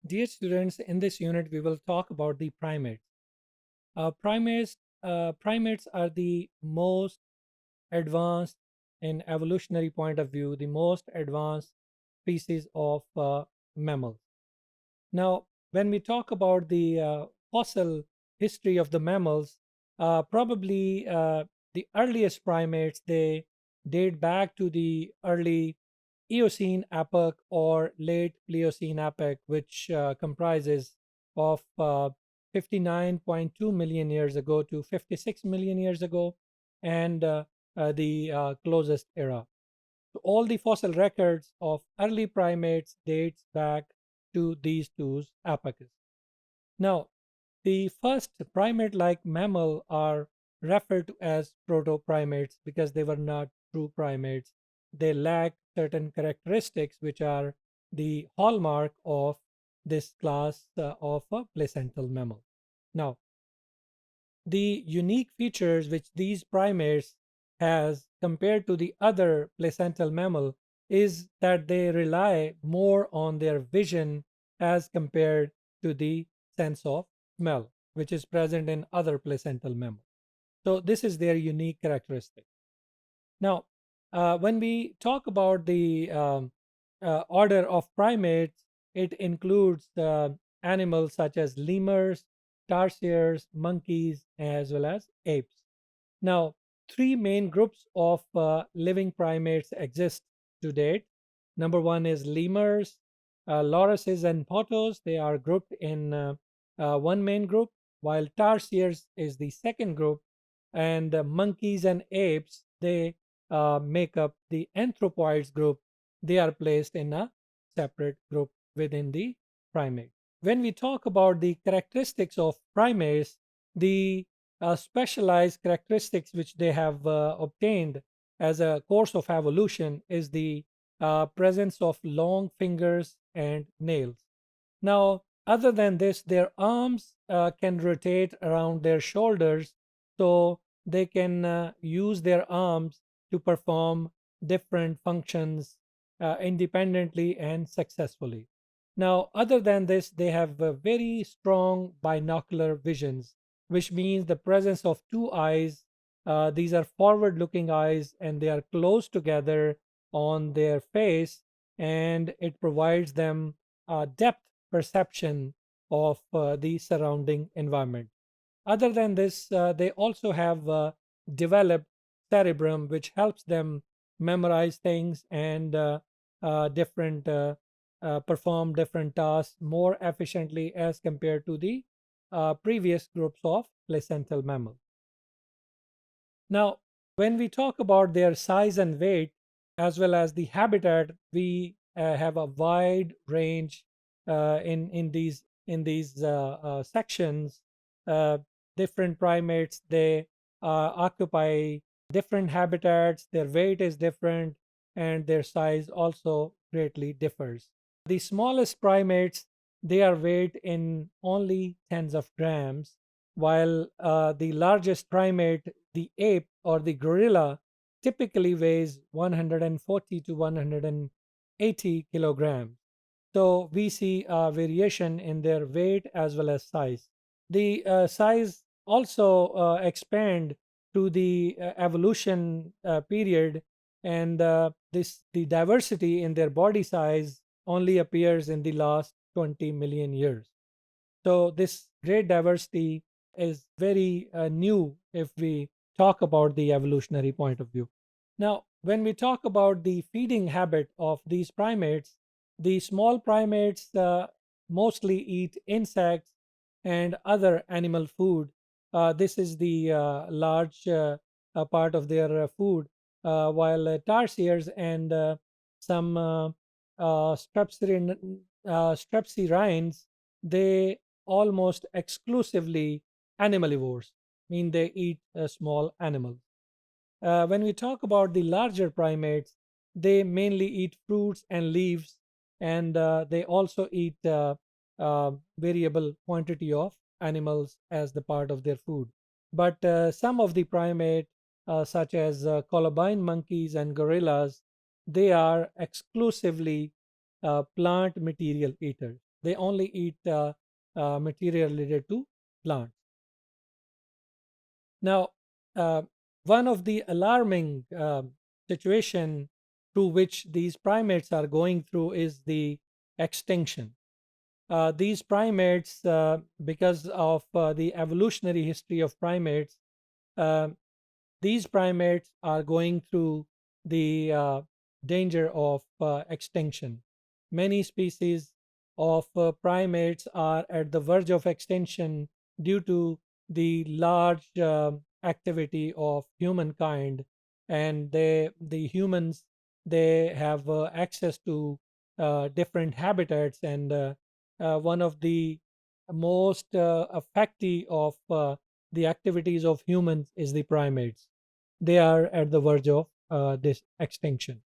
Dear students, in this unit, we will talk about the primates. Primates are the most advanced in evolutionary point of view, the most advanced species of mammals. Now, when we talk about the fossil history of the mammals, probably the earliest primates, they date back to the early Eocene epoch or late Pliocene epoch, which comprises of 59.2 million years ago to 56 million years ago, and the closest era. So all the fossil records of early primates dates back to these two epochs. Now, the first primate-like mammal are referred to as proto-primates because they were not true primates. They lack certain characteristics which are the hallmark of this class of a placental mammal. Now, the unique features which these primates has compared to the other placental mammal is that they rely more on their vision as compared to the sense of smell, which is present in other placental mammals. So this is their unique characteristic. Now, when we talk about the order of primates, it includes animals such as lemurs, tarsiers, monkeys, as well as apes. Now, three main groups of living primates exist to date. Number one is lemurs, lorises, and potos. They are grouped in one main group, while tarsiers is the second group, and monkeys and apes, they make up the anthropoids group. They are placed in a separate group within the primate. When we talk about the characteristics of primates, the specialized characteristics which they have obtained as a course of evolution is the presence of long fingers and nails. Now, other than this, their arms can rotate around their shoulders, so they can use their arms to perform different functions independently and successfully. Now, other than this, they have very strong binocular visions, which means the presence of two eyes. These are forward looking eyes and they are close together on their face, and it provides them depth perception of the surrounding environment. Other than this, they also have developed cerebrum, which helps them memorize things and different perform different tasks more efficiently as compared to the previous groups of placental mammals. Now, when we talk about their size and weight, as well as the habitat, we have a wide range in these sections. Uh, Different primates, they occupy different habitats. Their weight is different, and their size also greatly differs. The smallest primates, they are weighed in only tens of grams, while the largest primate, the ape or the gorilla, typically weighs 140 to 180 kilograms. So we see a variation in their weight as well as size. The size also expand to the evolution period, and the diversity in their body size only appears in the last 20 million years. So this great diversity is very new if we talk about the evolutionary point of view. Now, when we talk about the feeding habit of these primates, the small primates mostly eat insects and other animal food. This is the large part of their food, while tarsiers and some strepsirrhines, they almost exclusively animalivores, mean they eat small animals. When we talk about the larger primates, they mainly eat fruits and leaves, and they also eat variable quantity of animals as the part of their food. But some of the primate, such as colobine monkeys and gorillas, they are exclusively plant material eaters. They only eat material related to plants. Now, uh, one of the alarming situation through which these primates are going through is the extinction. These primates, because of the evolutionary history of primates, uh, these primates are going through the danger of extinction. Many species of primates are at the verge of extinction due to the large activity of humankind, and the humans, they have access to different habitats, and one of the most effective of the activities of humans is the primates. They are at the verge of this extinction.